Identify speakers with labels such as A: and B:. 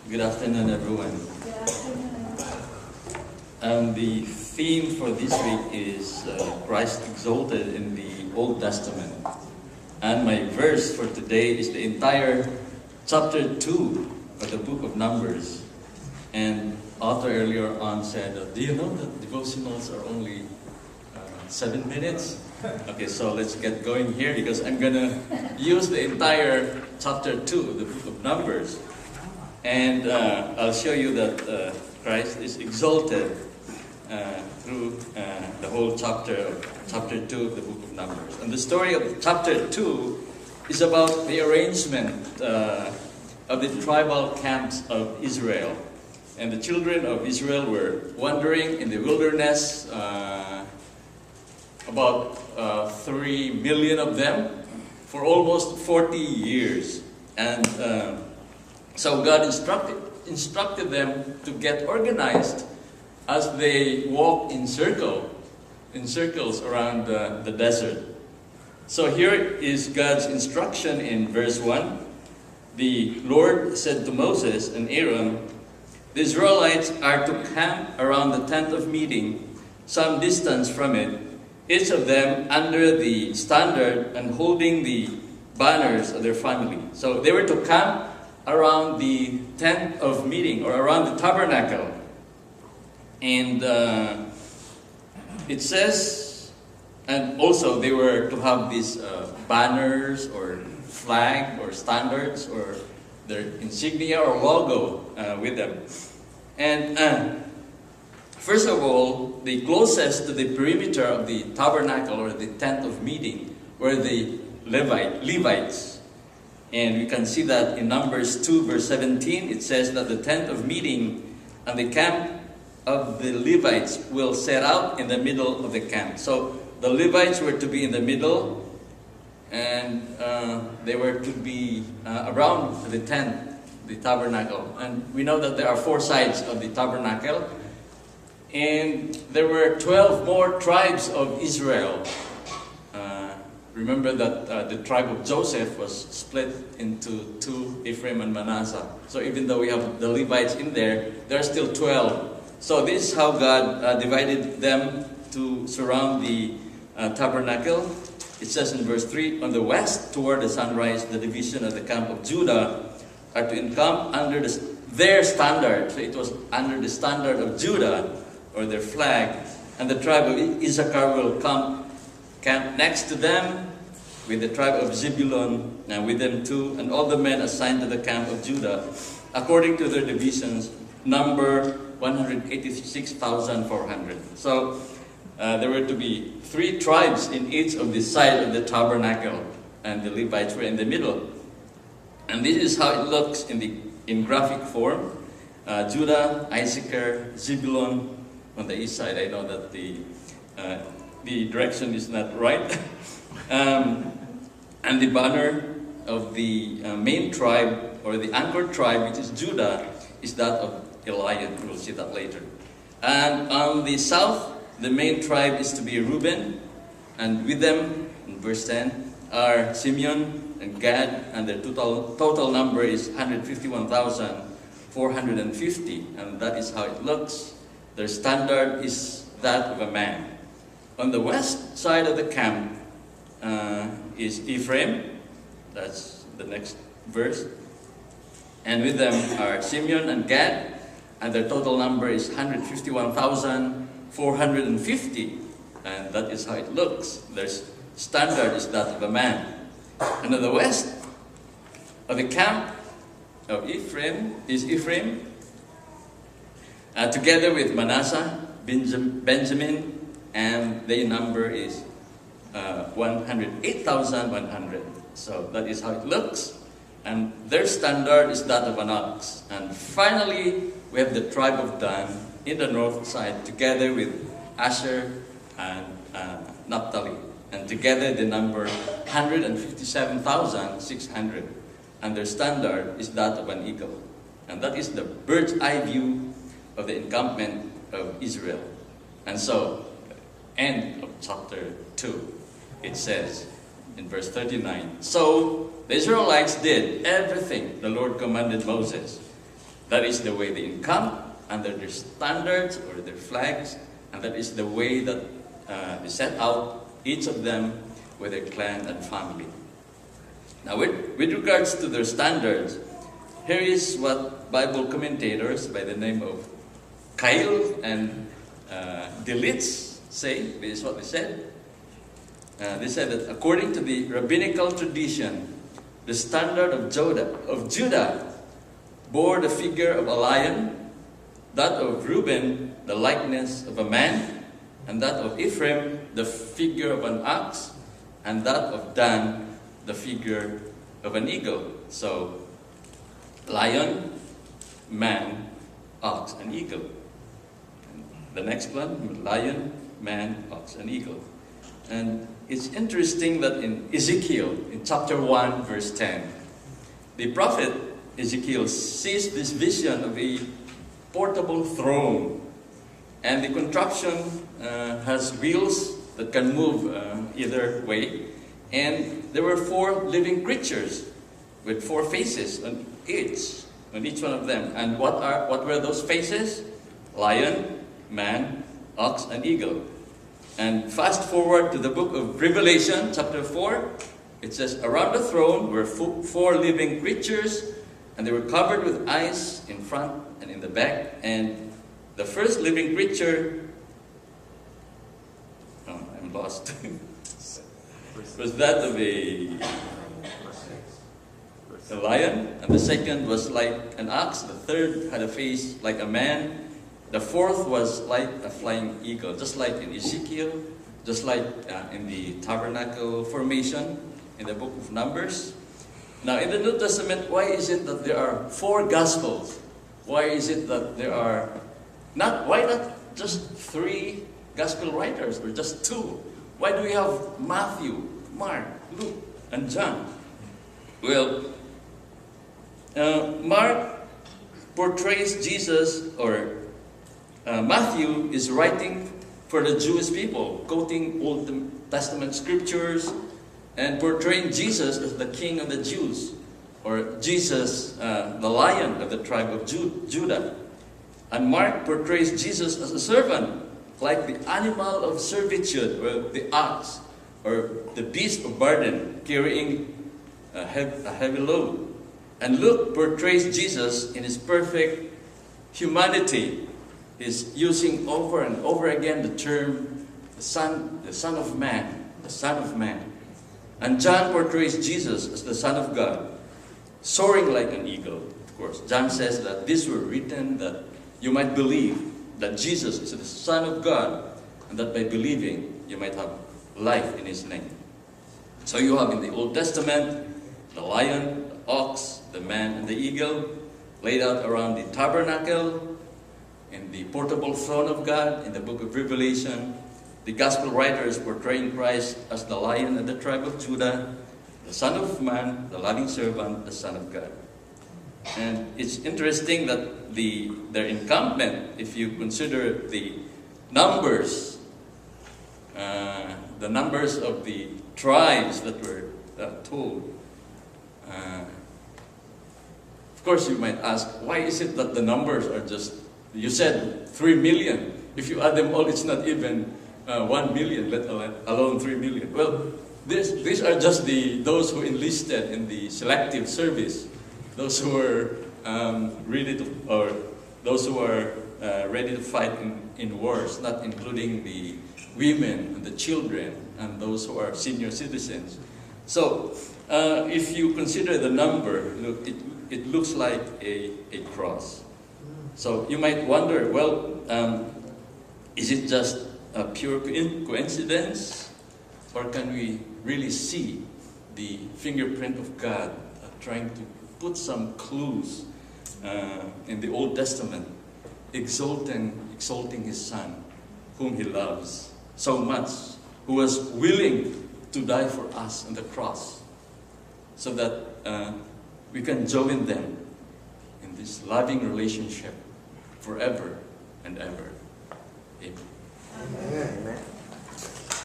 A: Good afternoon, everyone. The theme for this week is Christ exalted in the Old Testament. And my verse for today is the entire chapter 2 of the book of Numbers. And author earlier on said, do you know that devotionals are only 7 minutes? Okay, so let's get going here because I'm going to use the entire chapter 2 of the book of Numbers. And I'll show you that Christ is exalted through the whole chapter 2 of the book of Numbers. And the story of chapter 2 is about the arrangement of the tribal camps of Israel. And the children of Israel were wandering in the wilderness, about 3 million of them, for almost 40 years. And so God instructed them to get organized as they walk in circles around the desert. So here is God's instruction in verse 1. The Lord said to Moses and Aaron, the Israelites are to camp around the tent of meeting, some distance from it, each of them under the standard and holding the banners of their family. So they were to camp around the tent of meeting or around the tabernacle. And it says, and also they were to have these banners or flag or standards or their insignia or logo with them. And first of all, the closest to the perimeter of the tabernacle or the tent of meeting were the Levites. And we can see that in Numbers 2 verse 17, it says that the tent of meeting and the camp of the Levites will set out in the middle of the camp. So the Levites were to be in the middle, and they were to be around the tent, the tabernacle. And we know that there are 4 sides of the tabernacle. And there were 12 more tribes of Israel. Remember that the tribe of Joseph was split into 2, Ephraim and Manasseh. So even though we have the Levites in there, there are still 12. So this is how God divided them to surround the tabernacle. It says in verse 3, on the west toward the sunrise, the division of the camp of Judah are to encamp under their standard. So it was under the standard of Judah, or their flag, and the tribe of Issachar will camp next to them, with the tribe of Zebulun with them too, and all the men assigned to the camp of Judah, according to their divisions, number 186,400. So there were to be 3 tribes in each of the side of the tabernacle, and the Levites were in the middle. And this is how it looks in graphic form. Judah, Issachar, Zebulun. On the east side, I know that the direction is not right. And the banner of the main tribe, or the anchored tribe, which is Judah, is that of Eliab. We'll see that later. And on the south, the main tribe is to be Reuben, and with them, in verse 10, are Simeon and Gad, and their total number is 151,450, and that is how it looks. Their standard is that of a man. On the west side of the camp is Ephraim. That's the next verse. And with them are Simeon and Gad, and their total number is 151,450. And that is how it looks. Their standard is that of a man. And on the west of the camp of Ephraim is Ephraim, together with Manasseh, Benjamin, and their number is 108,100. So that is how it looks. And their standard is that of an ox. And finally, we have the tribe of Dan in the north side, together with Asher and Naphtali. And together the number 157,600. And their standard is that of an eagle. And that is the bird's eye view of the encampment of Israel. And so, end of chapter 2, it says in verse 39, so the Israelites did everything the Lord commanded Moses. That is the way they encamp under their standards or their flags, and that is the way that they set out, each of them with their clan and family. Now, with regards to their standards, here is what Bible commentators by the name of Kyle and Delitz say. This is what they said. They said that according to the rabbinical tradition, the standard of Judah bore the figure of a lion, that of Reuben the likeness of a man, and that of Ephraim the figure of an ox, and that of Dan the figure of an eagle. So, lion, man, ox, and eagle. And the next one, lion, man, ox, and eagle. And it's interesting that in Ezekiel, in chapter 1, verse 10, the prophet Ezekiel sees this vision of a portable throne. And the contraption has wheels that can move either way. And there were 4 living creatures with 4 faces on each one of them. And what were those faces? Lion, man, ox, and eagle. And fast forward to the book of Revelation, chapter 4, it says, around the throne were 4 living creatures, and they were covered with eyes in front and in the back. And the first living creature, oh, I'm lost, was that of a lion, and the second was like an ox, the third had a face like a man, the fourth was like a flying eagle, just like in Ezekiel, just like in the tabernacle formation in the book of Numbers. Now in the New Testament, why is it that there are 4 Gospels? Why is it that there are why not just 3 Gospel writers or just 2? Why do we have Matthew, Mark, Luke, and John? Well, Mark portrays Jesus, or Matthew is writing for the Jewish people, quoting Old Testament scriptures and portraying Jesus as the King of the Jews, or Jesus, the Lion of the tribe of Judah. And Mark portrays Jesus as a servant, like the animal of servitude, or the ox, or the beast of burden, carrying a heavy load. And Luke portrays Jesus in his perfect humanity. He's using over and over again the term the Son of Man, the Son of Man. And John portrays Jesus as the Son of God, soaring like an eagle. Of course, John says that these were written that you might believe that Jesus is the Son of God, and that by believing you might have life in His name. So you have in the Old Testament the lion, the ox, the man, and the eagle laid out around the tabernacle, in the portable throne of God, in the book of Revelation. The Gospel writers portraying Christ as the Lion of the tribe of Judah, the Son of Man, the loving servant, the Son of God. And it's interesting that their encampment, if you consider the numbers of the tribes that were told. Of course, you might ask, why is it that the numbers are just, you said 3 million. If you add them all, it's not even 1 million, let alone 3 million. Well, these are just those who enlisted in the selective service, those who were ready to fight in wars, not including the women and the children and those who are senior citizens. So, if you consider the number, look, it looks like a cross. So you might wonder, well, is it just a pure coincidence, or can we really see the fingerprint of God trying to put some clues in the Old Testament, exalting His Son, whom He loves so much, who was willing to die for us on the cross, so that we can join them in this loving relationship forever and ever. Amen.
B: Amen.